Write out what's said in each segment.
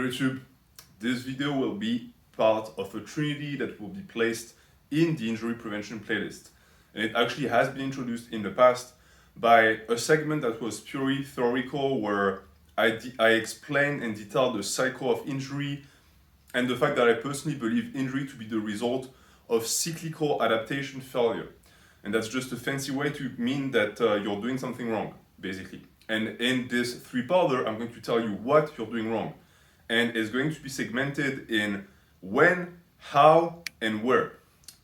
Hello YouTube, this video will be part of a trinity that will be placed in the injury prevention playlist. And it actually has been introduced in the past by a segment that was purely theoretical where I explained and detailed the cycle of injury and the fact that I personally believe injury to be the result of cyclical adaptation failure. And that's just a fancy way to mean that you're doing something wrong, basically. And in this three-parter, I'm going to tell you what you're doing wrong. And it's going to be segmented in when, how, and where.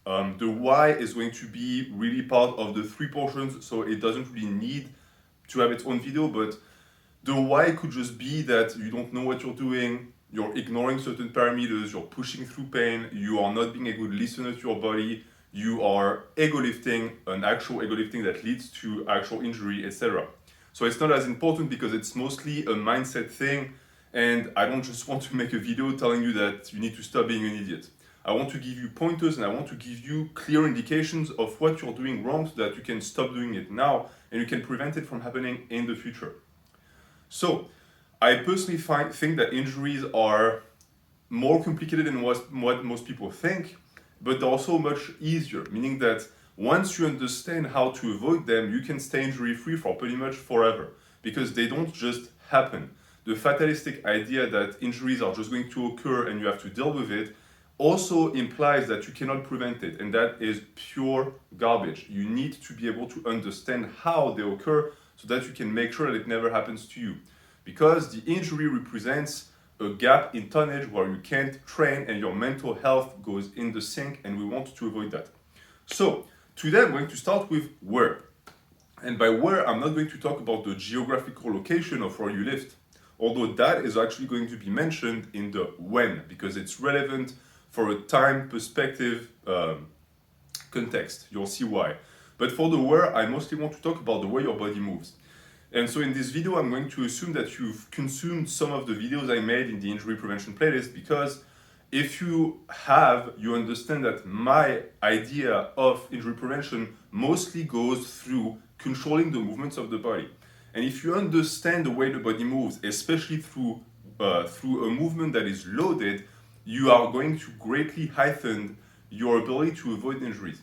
The why is going to be really part of the three portions, so it doesn't really need to have its own video, but the why could just be that you don't know what you're doing, you're ignoring certain parameters, you're pushing through pain, you are not being a good listener to your body, you are ego lifting, an actual ego lifting that leads to actual injury, etc. So it's not as important because it's mostly a mindset thing, and I don't just want to make a video telling you that you need to stop being an idiot. I want to give you pointers and I want to give you clear indications of what you're doing wrong so that you can stop doing it now and you can prevent it from happening in the future. So, I personally think that injuries are more complicated than what most people think, but they're also much easier, meaning that once you understand how to avoid them, you can stay injury-free for pretty much forever, because they don't just happen. The fatalistic idea that injuries are just going to occur and you have to deal with it also implies that you cannot prevent it, and that is pure garbage. You need to be able to understand how they occur so that you can make sure that it never happens to you. Because the injury represents a gap in tonnage where you can't train and your mental health goes in the sink, and we want to avoid that. So, today I'm going to start with where. And by where, I'm not going to talk about the geographical location of where you lift, although that is actually going to be mentioned in the when, because it's relevant for a time perspective context. You'll see why. But for the where, I mostly want to talk about the way your body moves. And so in this video, I'm going to assume that you've consumed some of the videos I made in the injury prevention playlist, because if you have, you understand that my idea of injury prevention mostly goes through controlling the movements of the body. And if you understand the way the body moves, especially through a movement that is loaded, you are going to greatly heighten your ability to avoid injuries.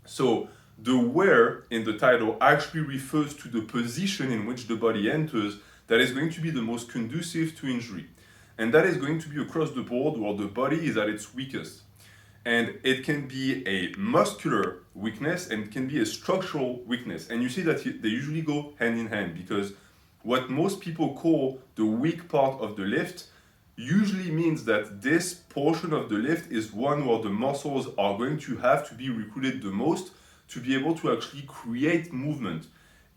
So the where in the title actually refers to the position in which the body enters that is going to be the most conducive to injury. And that is going to be across the board where the body is at its weakest. And it can be a muscular weakness and it can be a structural weakness. And you see that they usually go hand in hand, because what most people call the weak part of the lift usually means that this portion of the lift is one where the muscles are going to have to be recruited the most to be able to actually create movement.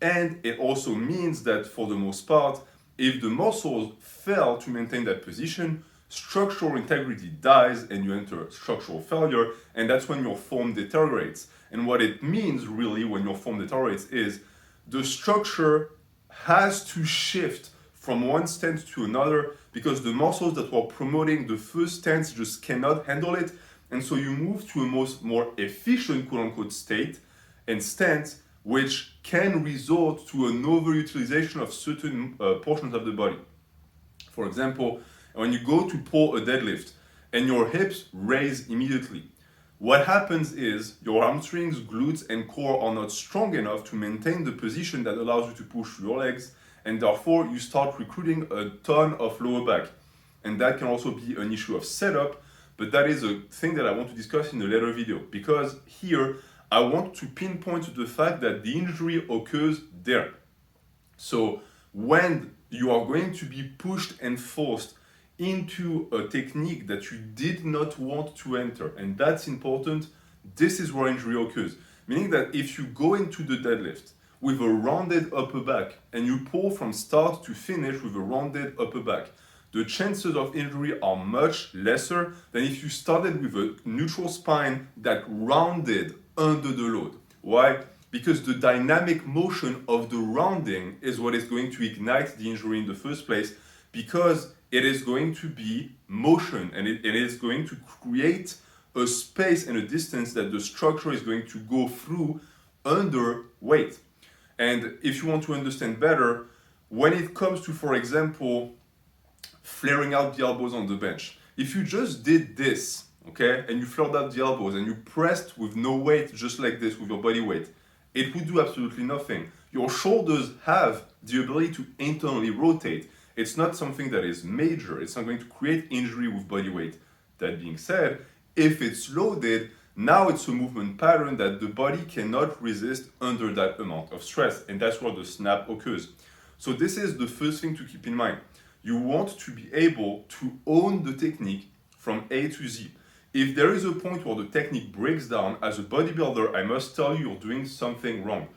And it also means that for the most part, if the muscles fail to maintain that position, structural integrity dies and you enter structural failure, and that's when your form deteriorates. And what it means really when your form deteriorates is the structure has to shift from one stance to another because the muscles that were promoting the first stance just cannot handle it, and so you move to a more efficient quote-unquote state and stance, which can result to an overutilization of certain portions of the body. For example, when you go to pull a deadlift and your hips raise immediately, what happens is your hamstrings, glutes, and core are not strong enough to maintain the position that allows you to push your legs, and therefore you start recruiting a ton of lower back. And that can also be an issue of setup, but that is a thing that I want to discuss in a later video, because here I want to pinpoint the fact that the injury occurs there. So when you are going to be pushed and forced into a technique that you did not want to enter, and that's important, this is where injury occurs. Meaning that if you go into the deadlift with a rounded upper back and you pull from start to finish with a rounded upper back, the chances of injury are much lesser than if you started with a neutral spine that rounded under the load. Why? Because the dynamic motion of the rounding is what is going to ignite the injury in the first place, because it is going to be motion and it is going to create a space and a distance that the structure is going to go through under weight. And if you want to understand better, when it comes to, for example, flaring out the elbows on the bench. If you just did this, okay, and you flared out the elbows and you pressed with no weight, just like this with your body weight, it would do absolutely nothing. Your shoulders have the ability to internally rotate. It's not something that is major. It's not going to create injury with body weight. That being said, if it's loaded, now it's a movement pattern that the body cannot resist under that amount of stress, and that's where the snap occurs. So this is the first thing to keep in mind. You want to be able to own the technique from A to Z. If there is a point where the technique breaks down, as a bodybuilder, I must tell you, you're doing something wrong.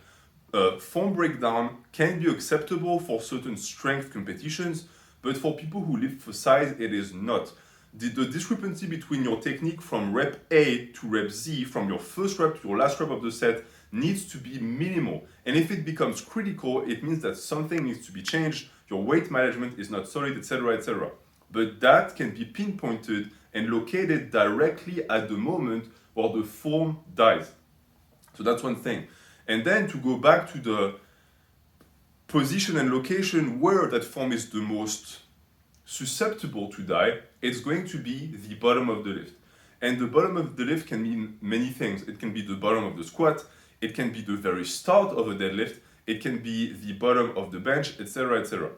Form breakdown can be acceptable for certain strength competitions, but for people who live for size, it is not. The discrepancy between your technique from rep A to rep Z, from your first rep to your last rep of the set, needs to be minimal. And if it becomes critical, it means that something needs to be changed, your weight management is not solid, etc., etc. But that can be pinpointed and located directly at the moment where the form dies. So that's one thing. And then to go back to the position and location where that form is the most susceptible to die, it's going to be the bottom of the lift. And the bottom of the lift can mean many things. It can be the bottom of the squat, it can be the very start of a deadlift, it can be the bottom of the bench, etc., etc.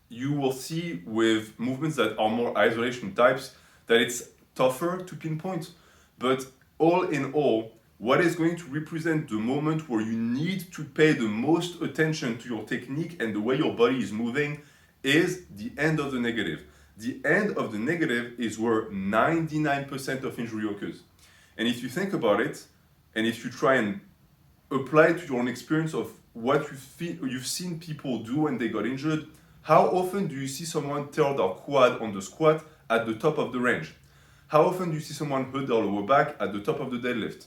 You will see with movements that are more isolation types that it's tougher to pinpoint. But all in all, what is going to represent the moment where you need to pay the most attention to your technique and the way your body is moving is the end of the negative. The end of the negative is where 99% of injury occurs. And if you think about it, and if you try and apply it to your own experience of what you've seen people do when they got injured, how often do you see someone tear their quad on the squat at the top of the range? How often do you see someone hurt their lower back at the top of the deadlift?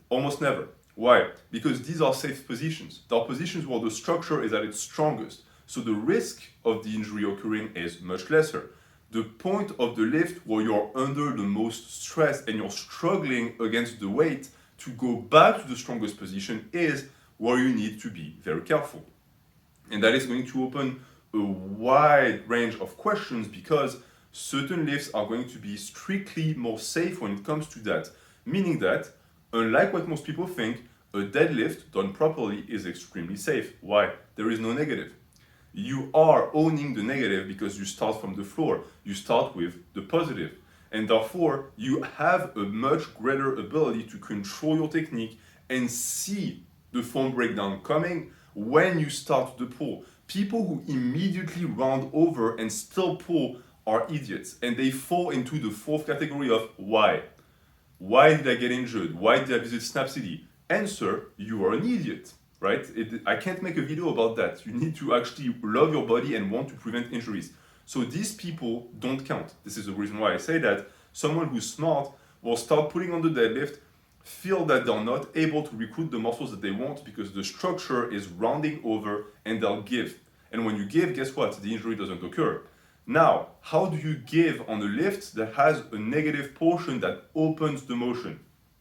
Almost never. Why? Because these are safe positions. They are positions where the structure is at its strongest. So the risk of the injury occurring is much lesser. The point of the lift where you're under the most stress and you're struggling against the weight to go back to the strongest position is where you need to be very careful. And that is going to open a wide range of questions because certain lifts are going to be strictly more safe when it comes to that. Meaning that, unlike what most people think, a deadlift done properly is extremely safe. Why? There is no negative. You are owning the negative because you start from the floor. You start with the positive. And therefore, you have a much greater ability to control your technique and see the form breakdown coming when you start the pull. People who immediately round over and still pull are idiots. And they fall into the fourth category of why. Why did I get injured? Why did I visit Snap City? Answer, you are an idiot, right? I can't make a video about that. You need to actually love your body and want to prevent injuries. So these people don't count. This is the reason why I say that someone who's smart will start pulling on the deadlift, feel that they're not able to recruit the muscles that they want because the structure is rounding over and they'll give. And when you give, guess what? The injury doesn't occur. Now, how do you give on a lift that has a negative portion that opens the motion?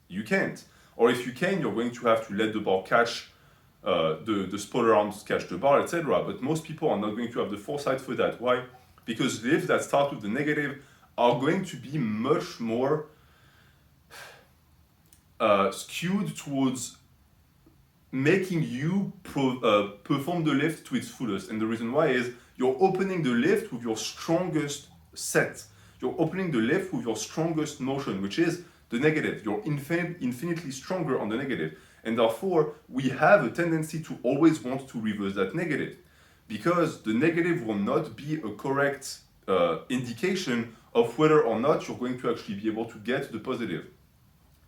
You can't. Or if you can, you're going to have to let the bar catch, the spoiler arms catch the bar, etc. But most people are not going to have the foresight for that. Why? Because lifts that start with the negative are going to be much more skewed towards making you perform the lift to its fullest. And the reason why is you're opening the lift with your strongest set. You're opening the lift with your strongest motion, which is the negative. You're infinitely stronger on the negative. And therefore, we have a tendency to always want to reverse that negative because the negative will not be a correct indication of whether or not you're going to actually be able to get the positive.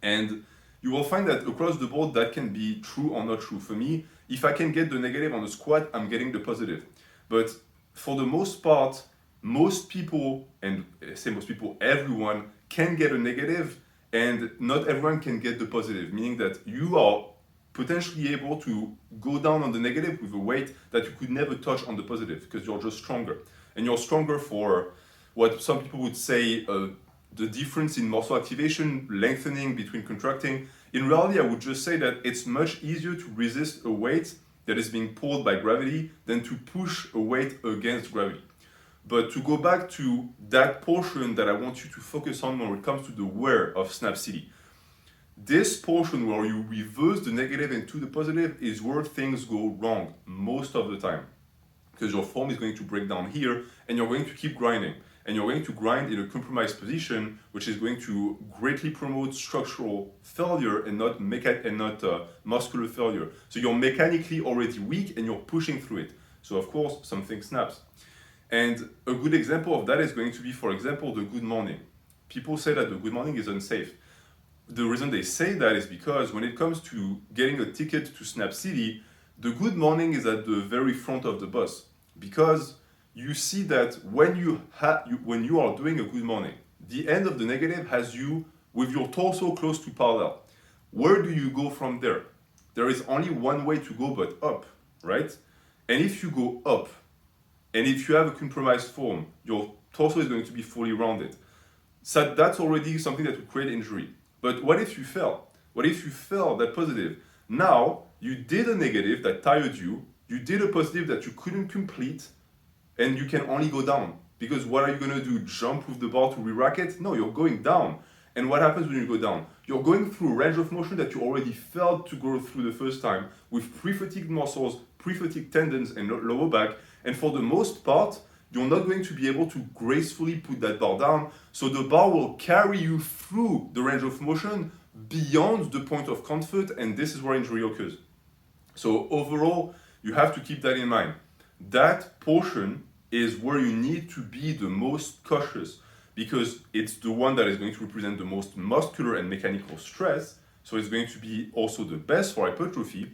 And you will find that across the board, that can be true or not true. For me, if I can get the negative on the squat, I'm getting the positive. But for the most part, most people, and I say most people, everyone can get a negative, and not everyone can get the positive, meaning that you are potentially able to go down on the negative with a weight that you could never touch on the positive because you're just stronger. And you're stronger for what some people would say the difference in muscle activation, lengthening between contracting. In reality, I would just say that it's much easier to resist a weight that is being pulled by gravity than to push a weight against gravity. But to go back to that portion that I want you to focus on when it comes to the where of Snap City, this portion where you reverse the negative into the positive is where things go wrong most of the time. Because your form is going to break down here and you're going to keep grinding. And you're going to grind in a compromised position, which is going to greatly promote structural failure and not muscular failure. So you're mechanically already weak and you're pushing through it. So of course, something snaps. And a good example of that is going to be, for example, the good morning. People say that the good morning is unsafe. The reason they say that is because when it comes to getting a ticket to Snap City, the good morning is at the very front of the bus. Because you see that when you are doing a good morning, the end of the negative has you with your torso close to parallel. Where do you go from there? There is only one way to go but up, right? And if you go up, and if you have a compromised form, your torso is going to be fully rounded. So that's already something that would create injury. But what if you fail? What if you fail that positive? Now, you did a negative that tired you, you did a positive that you couldn't complete, and you can only go down. Because what are you going to do? Jump with the bar to re-rack it? No, you're going down. And what happens when you go down? You're going through a range of motion that you already failed to go through the first time with pre-fatigued muscles, pre-fatigued tendons, and lower back. And for the most part, you're not going to be able to gracefully put that bar down. So the bar will carry you through the range of motion beyond the point of comfort, and this is where injury occurs. So overall, you have to keep that in mind. That portion is where you need to be the most cautious because it's the one that is going to represent the most muscular and mechanical stress. So it's going to be also the best for hypertrophy,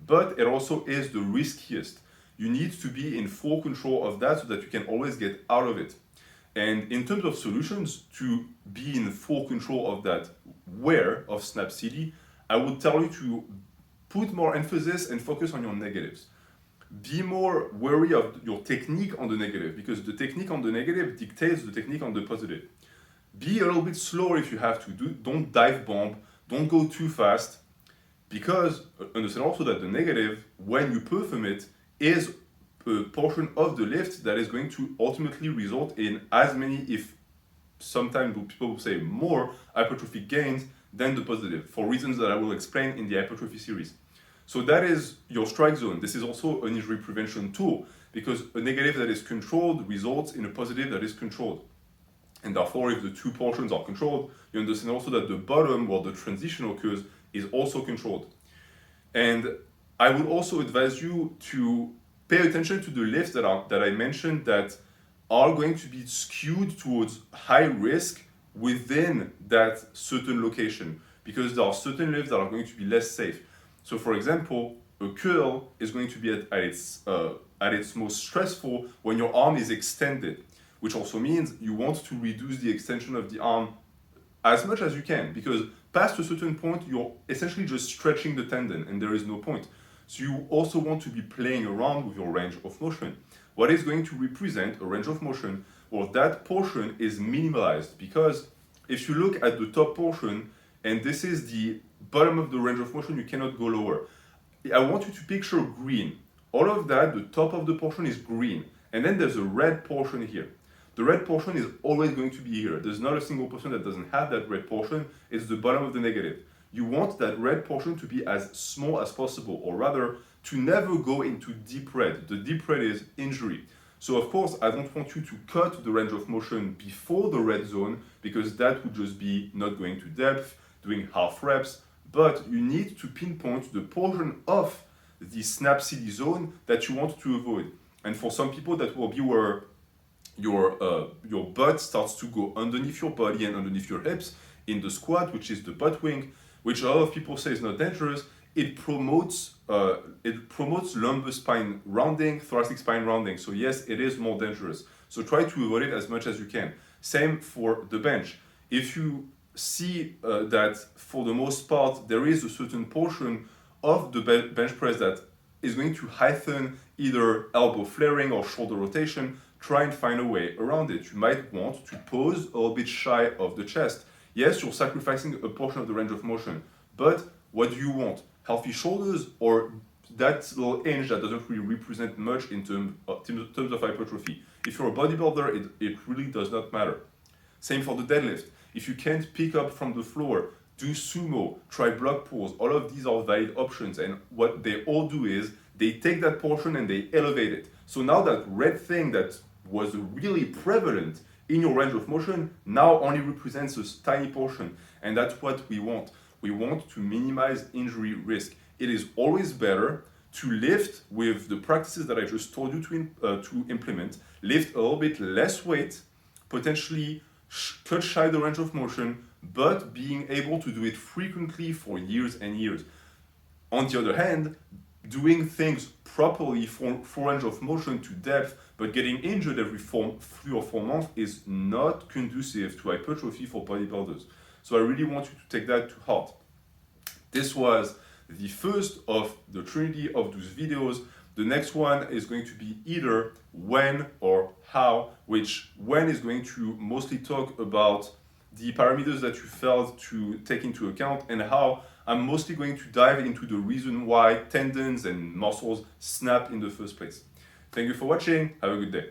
but it also is the riskiest. You need to be in full control of that so that you can always get out of it. And in terms of solutions to be in full control of that where of Snap City, I would tell you to put more emphasis and focus on your negatives. Be more wary of your technique on the negative because the technique on the negative dictates the technique on the positive. Be a little bit slower if you have to. Don't dive bomb, don't go too fast because understand also that the negative, when you perform it, is a portion of the lift that is going to ultimately result in as many, if sometimes people will say more, hypertrophic gains than the positive for reasons that I will explain in the hypertrophy series. So that is your strike zone. This is also an injury prevention tool because a negative that is controlled results in a positive that is controlled. And therefore, if the two portions are controlled, you understand also that the bottom where the transition occurs is also controlled. And I would also advise you to pay attention to the lifts that I mentioned that are going to be skewed towards high risk within that certain location because there are certain lifts that are going to be less safe. So for example, a curl is going to be at its most stressful when your arm is extended, which also means you want to reduce the extension of the arm as much as you can because past a certain point, you're essentially just stretching the tendon and there is no point. So you also want to be playing around with your range of motion. What is going to represent a range of motion? Well, that portion is minimalized because if you look at the top portion, and this is the bottom of the range of motion, you cannot go lower. I want you to picture green. All of that, the top of the portion is green. And then there's a red portion here. The red portion is always going to be here. There's not a single person that doesn't have that red portion. It's the bottom of the negative. You want that red portion to be as small as possible, or rather, to never go into deep red. The deep red is injury. So of course, I don't want you to cut the range of motion before the red zone because that would just be not going to depth, doing half reps, but you need to pinpoint the portion of the Snap City zone that you want to avoid. And for some people, that will be where your butt starts to go underneath your body and underneath your hips in the squat, which is the butt wing, which a lot of people say is not dangerous. It promotes lumbar spine rounding, thoracic spine rounding. So yes, it is more dangerous. So try to avoid it as much as you can. Same for the bench. If you see that for the most part there is a certain portion of the bench press that is going to heighten either elbow flaring or shoulder rotation, try and find a way around it. You might want to pose a little bit shy of the chest. Yes, you're sacrificing a portion of the range of motion, but what do you want? Healthy shoulders or that little inch that doesn't really represent much in terms of hypertrophy? If you're a bodybuilder, it really does not matter. Same for the deadlift. If you can't pick up from the floor, do sumo, try block pulls. All of these are valid options. And what they all do is they take that portion and they elevate it. So now that red thing that was really prevalent in your range of motion now only represents a tiny portion. And that's what we want. We want to minimize injury risk. It is always better to lift with the practices that I just told you to implement, lift a little bit less weight, potentially cut shy the range of motion, but being able to do it frequently for years and years. On the other hand, doing things properly for range of motion to depth, but getting injured every 3 or 4 months is not conducive to hypertrophy for bodybuilders. So I really want you to take that to heart. This was the first of the trinity of those videos. The next one is going to be either when or how, which when is going to mostly talk about the parameters that you failed to take into account, and how I'm mostly going to dive into the reason why tendons and muscles snap in the first place. Thank you for watching. Have a good day.